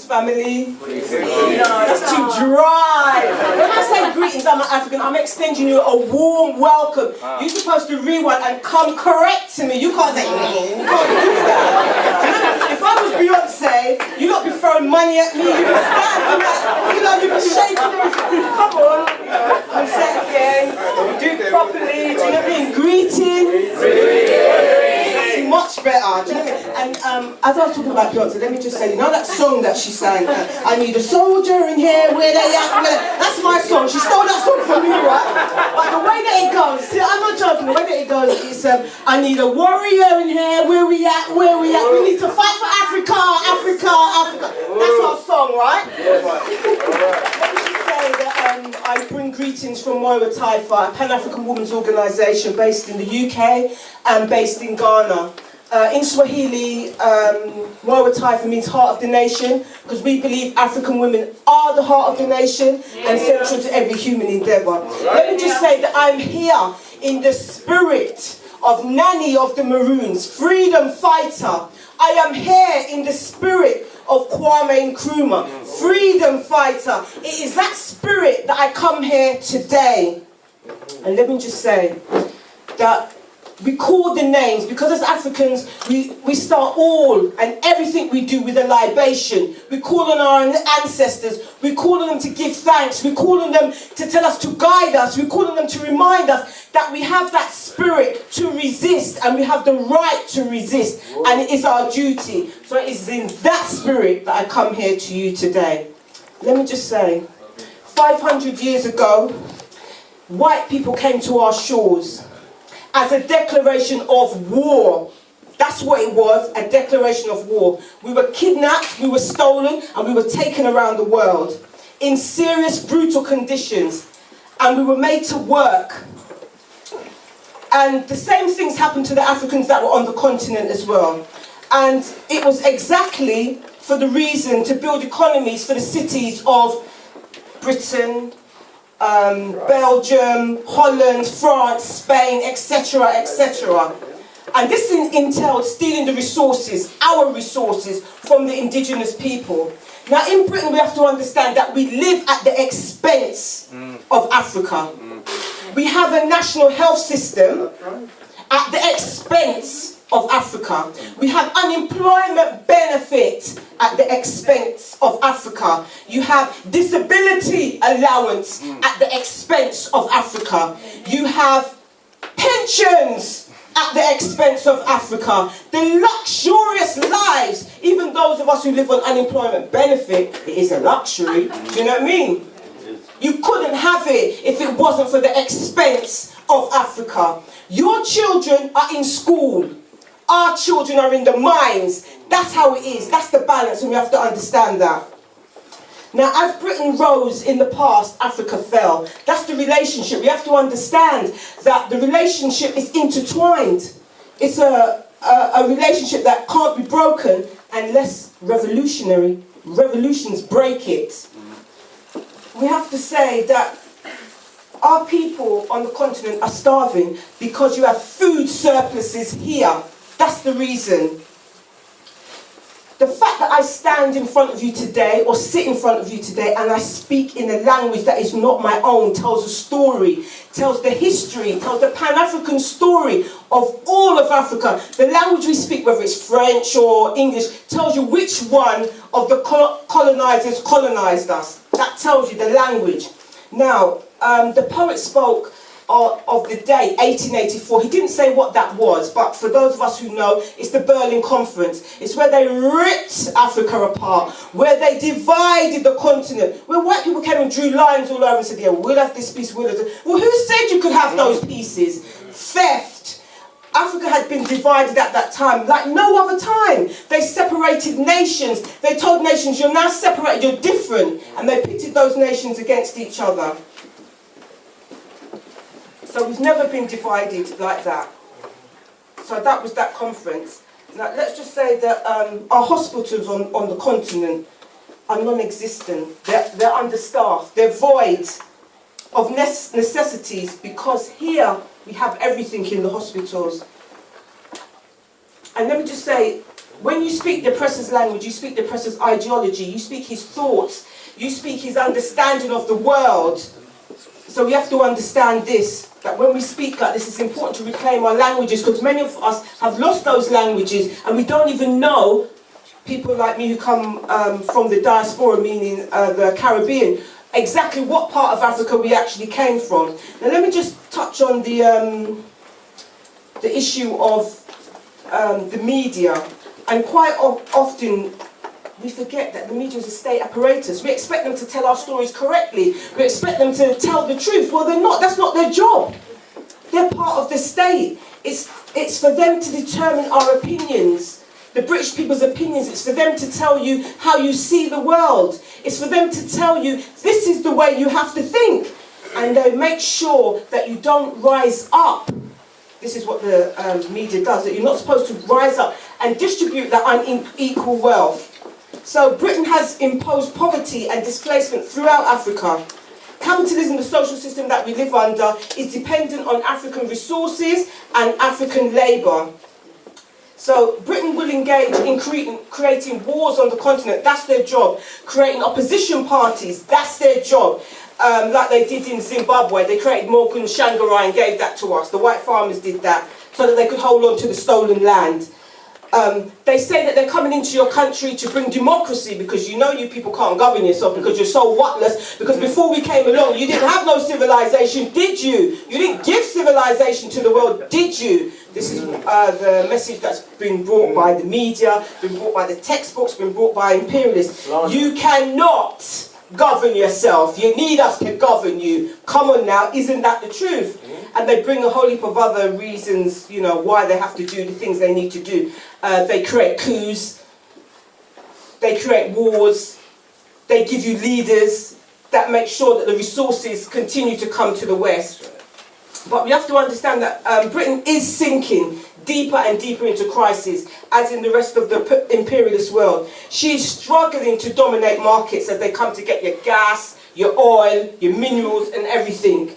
family. No, that's too dry. When I say greetings, I'm an African, I'm extending you a warm welcome. You're supposed to rewind and come correct to me. You can't say, you can't do that. If I was Beyonce, you lot be throwing money at me, you'd be standing up, you'd be shaking everything. Come on. I'm saying again, do it properly, do you know what I mean? Greetings. Much better, do you know what I mean? And as I was talking about Beyonce, let me just say, you know that song that she sang, I need a soldier in here, where they at, that's my song, she stole that song from me, right? But the way that it goes, see, I'm not joking, the way that it goes is, I need a warrior in here, where we at, we need to fight for Africa, Africa. That's our song, right? Let me just say that I bring greetings from Moyo-Wa-Taifa, a Pan-African women's organisation based in the UK and based in Ghana. In Swahili, Moyo-Wa-Taifa means heart of the nation, because we believe African women are the heart of the nation and central to every human endeavour. Let me just say that I'm here in the spirit of Nanny of the Maroons, freedom fighter. I am here in the spirit of Kwame Nkrumah, freedom fighter. It is that spirit that I come here today. And let me just say that we call the names, because as Africans, we start all and everything we do with a libation. We call on our ancestors, we call on them to give thanks, we call on them to tell us to guide us, we call on them to remind us that we have that spirit to resist and we have the right to resist, and it is our duty. So it is in that spirit that I come here to you today. Let me just say, 500 years ago, white people came to our shores as a declaration of war. That's what it was, a declaration of war. We were kidnapped, we were stolen, and we were taken around the world in serious, brutal conditions. And we were made to work. And the same things happened to the Africans that were on the continent as well. And it was exactly for the reason to build economies for the cities of Britain, Belgium, Holland, France, Spain, etc., etc. And this entailed stealing the resources, our resources, from the indigenous people. Now in Britain we have to understand that we live at the expense of Africa. We have a national health system at the expense of Africa. We have unemployment benefit at the expense of Africa. You have disability allowance at the expense of Africa. You have pensions at the expense of Africa. The luxurious lives, even those of us who live on unemployment benefit, it is a luxury. Do you know what I mean? You couldn't have it if it wasn't for the expense of Africa. Your children are in school. Our children are in the mines. That's how it is. That's the balance, and we have to understand that. Now, as Britain rose in the past, Africa fell. That's the relationship. We have to understand that the relationship is intertwined. It's a relationship that can't be broken unless revolutions break it. We have to say that our people on the continent are starving because you have food surpluses here. That's the reason. The fact that I stand in front of you today, or sit in front of you today, and I speak in a language that is not my own, tells a story, tells the history, tells the Pan-African story of all of Africa. The language we speak, whether it's French or English, tells you which one of the colonizers colonized us. That tells you the language. Now, the poet spoke of the day, 1884. He didn't say what that was, but for those of us who know, it's the Berlin Conference. It's where they ripped Africa apart, where they divided the continent, where white people came and drew lines all over and said, yeah, we'll have this piece, we'll have this. Well, who said you could have those pieces? Theft. Africa had been divided at that time like no other time. They separated nations. They told nations, you're now separated, you're different. And they pitted those nations against each other. So we've never been divided like that. So that was that conference. Now let's just say that our hospitals on the continent are non-existent. They're understaffed. They're void of necessities, because here we have everything in the hospitals. And let me just say, When you speak the oppressor's language, you speak the oppressor's ideology, you speak his thoughts, you speak his understanding of the world. So we have to understand this, that when we speak like this, it's important to reclaim our languages, because many of us have lost those languages and we don't even know, people like me who come from the diaspora, meaning the Caribbean, exactly what part of Africa we actually came from. Now let me just touch on the issue of the media. And quite often we forget that the media is a state apparatus. We expect them to tell our stories correctly. We expect them to tell the truth. Well, they're not. That's not their job. They're part of the state. It's for them to determine our opinions, the British people's opinions. It's for them to tell you how you see the world. It's for them to tell you this is the way you have to think. And they make sure that you don't rise up. This is what the media does, that you're not supposed to rise up and distribute that unequal wealth. So Britain has imposed poverty and displacement throughout Africa. Capitalism, the social system that we live under, is dependent on African resources and African labour. So Britain will engage in creating wars on the continent. That's their job. Creating opposition parties. That's their job. Like they did in Zimbabwe. They created Morgan Shangarai and gave that to us. The white farmers did that so that they could hold on to the stolen land. They say that they're coming into your country to bring democracy, because you know you people can't govern yourself because you're so whatless. Because before we came along, you didn't have no civilization, did you? You didn't give civilization to the world, did you? This is the message that's been brought by the media, been brought by the textbooks, been brought by imperialists. You cannot govern yourself. You need us to govern you. Come on now, isn't that the truth? And they bring a whole heap of other reasons, you know, why they have to do the things they need to do. They create coups, they create wars, they give you leaders that make sure that the resources continue to come to the West. But we have to understand that Britain is sinking deeper and deeper into crisis, as in the rest of the imperialist world. She's struggling to dominate markets as they come to get your gas, your oil, your minerals and everything.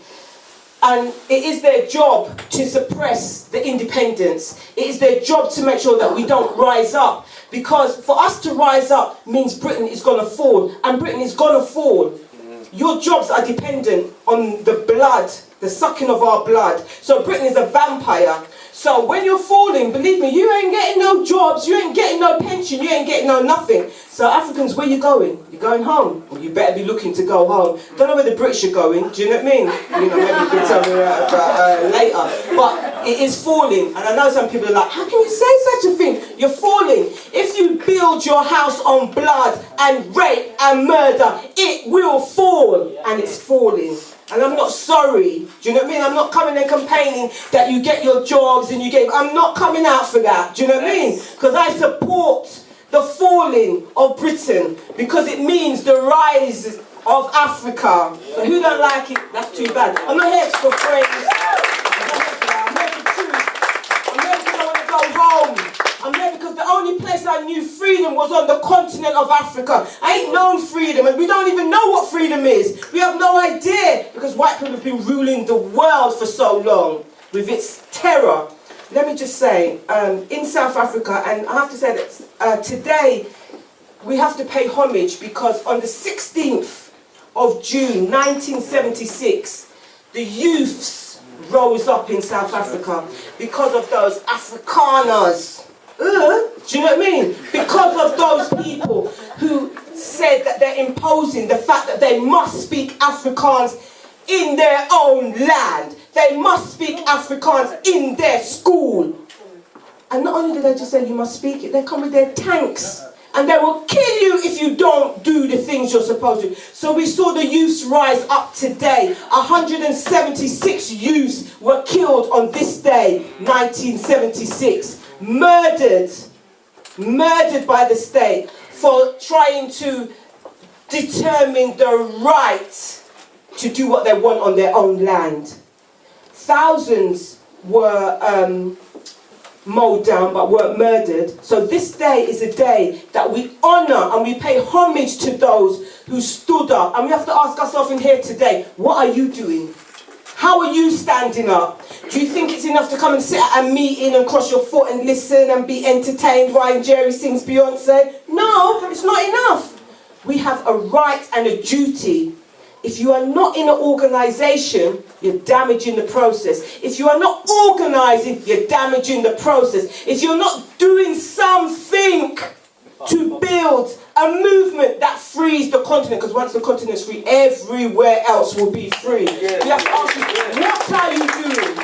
And it is their job to suppress the independence. It is their job to make sure that we don't rise up. Because for us to rise up means Britain is going to fall. And Britain is going to fall. Your jobs are dependent on the blood, the sucking of our blood. So Britain is a vampire. So when you're falling, believe me, you ain't getting no jobs, you ain't getting no pension, you ain't getting no nothing. So Africans, where you going? You're going home. Well, you better be looking to go home. Don't know where the British are going, do you know what I mean? You know, maybe you can tell me about later. But it is falling. And I know some people are like, how can you say such a thing? You're falling. If you build your house on blood and rape and murder, it will fall. And it's falling. And I'm not sorry, do you know what I mean? I'm not coming and campaigning that you get your jobs and you get... I'm not coming out for that, do you know what I mean? Because I support the falling of Britain, because it means the rise of Africa. So who don't like it, that's too bad. I'm not here for praise. I'm here for truth. I'm here because I want to go home. I'm here because the only place I knew freedom was on the continent of Africa. I ain't known freedom, and we don't even know what freedom is. We have no idea, because white people have been ruling the world for so long with its terror. Let me just say, in South Africa, and I have to say that today we have to pay homage, because on the 16th of June 1976, the youths rose up in South Africa because of those Afrikaners. Do you know what I mean? Because of those people who said that they're imposing the fact that they must speak Afrikaans in their own land. They must speak Afrikaans in their school. And not only did they just say you must speak it, they come with their tanks. And they will kill you if you don't do the things you're supposed to. So we saw the youths rise up today. 176 youths were killed on this day, 1976. Murdered by the state for trying to determine the right to do what they want on their own land. Thousands were mowed down but weren't murdered. So this day is a day that we honour and we pay homage to those who stood up. And we have to ask ourselves in here today, what are you doing? How are you standing up? Do you think it's enough to come and sit at a meeting and cross your foot and listen and be entertained while Njeri sings Beyonce? No, it's not enough. We have a right and a duty. If you are not in an organisation, you're damaging the process. If you are not organising, you're damaging the process. If you're not doing something to build a movement that frees the continent, because once the continent's free, everywhere else will be free. Yeah. We have to ask you, what are you doing?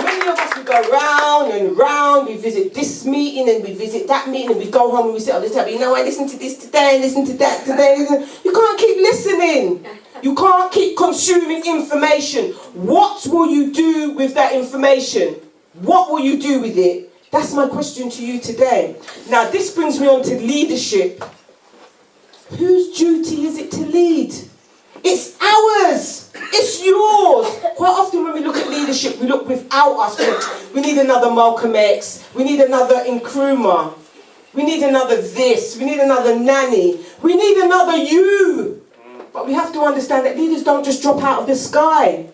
Many of us, we go round and round, we visit this meeting and we visit that meeting and we go home and we sit on the table, you know, I listen to this today, listen to that today. You can't keep listening. You can't keep consuming information. What will you do with that information? What will you do with it? That's my question to you today. Now, this brings me on to leadership. Whose duty is it to lead? It's ours. It's yours. Quite often when we look at leadership, we look without us. We need another Malcolm X. We need another Nkrumah. We need another this. We need another nanny. We need another you. But we have to understand that leaders don't just drop out of the sky.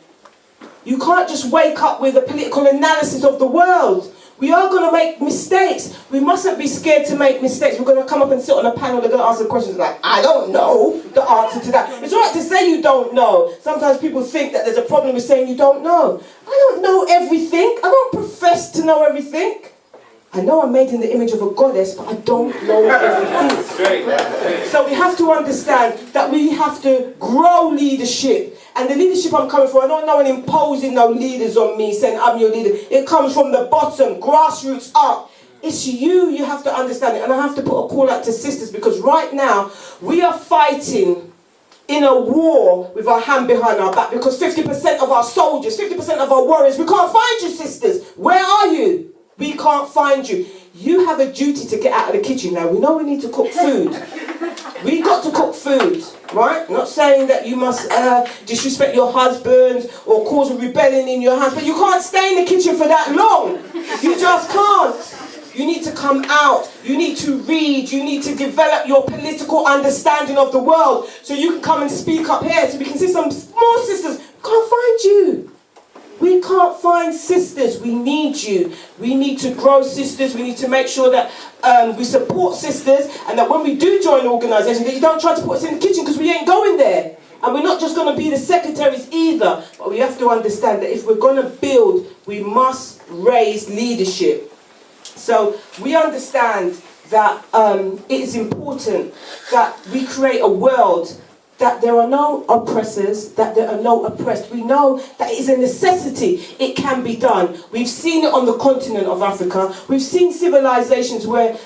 You can't just wake up with a political analysis of the world. We are going to make mistakes. We mustn't be scared to make mistakes. We're going to come up and sit on a panel. They're going to ask the questions like, I don't know the answer to that. It's all right to say you don't know. Sometimes people think that there's a problem with saying you don't know. I don't know everything. I don't profess to know everything. I know I'm made in the image of a goddess, but I don't know everything. So we have to understand that we have to grow leadership. And the leadership I'm coming from, I don't know and imposing no leaders on me, saying I'm your leader. It comes from the bottom, grassroots up. It's you have to understand it. And I have to put a call out to sisters, because right now we are fighting in a war with our hand behind our back, because 50% of our soldiers, 50% of our warriors, we can't find you, sisters. Where are you? We can't find you. You have a duty to get out of the kitchen now. We know we need to cook food. We got to cook food, right? Not saying that you must disrespect your husband or cause a rebellion in your house, but you can't stay in the kitchen for that long. You just can't. You need to come out. You need to read. You need to develop your political understanding of the world so you can come and speak up here, so we can see some more sisters. We can't find you. We can't find sisters. We need you. We need to grow sisters. We need to make sure that we support sisters, and that when we do join organisations, that you don't try to put us in the kitchen, because we ain't going there. And we're not just going to be the secretaries either. But we have to understand that if we're going to build, we must raise leadership. So we understand that it is important that we create a world that there are no oppressors, that there are no oppressed. We know that it is a necessity. It can be done. We've seen it on the continent of Africa. We've seen civilizations where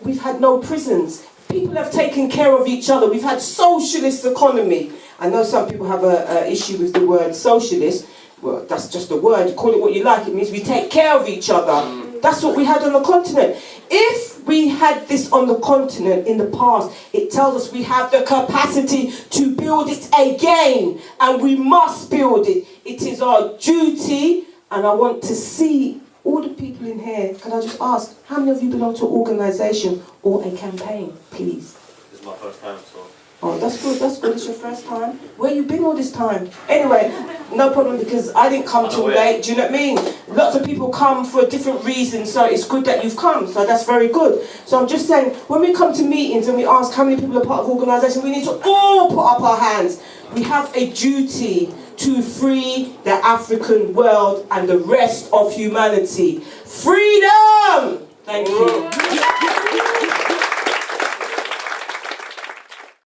we've had no prisons. People have taken care of each other. We've had socialist economy. I know some people have an issue with the word socialist. Well, that's just a word. Call it what you like. It means we take care of each other. That's what we had on the continent. If we had this on the continent in the past, it tells us we have the capacity to build it again, and we must build it. It is our duty, and I want to see all the people in here. Can I just ask, how many of you belong to an organisation or a campaign, please? This is my first time, so... Oh, that's good, that's good. It's your first time. Where you been all this time? Anyway, no problem, because I didn't come too late, do you know what I mean? Lots of people come for different reasons, so it's good that you've come, so that's very good. So I'm just saying, when we come to meetings and we ask how many people are part of organisation, we need to all put up our hands. We have a duty to free the African world and the rest of humanity. Freedom! Thank you.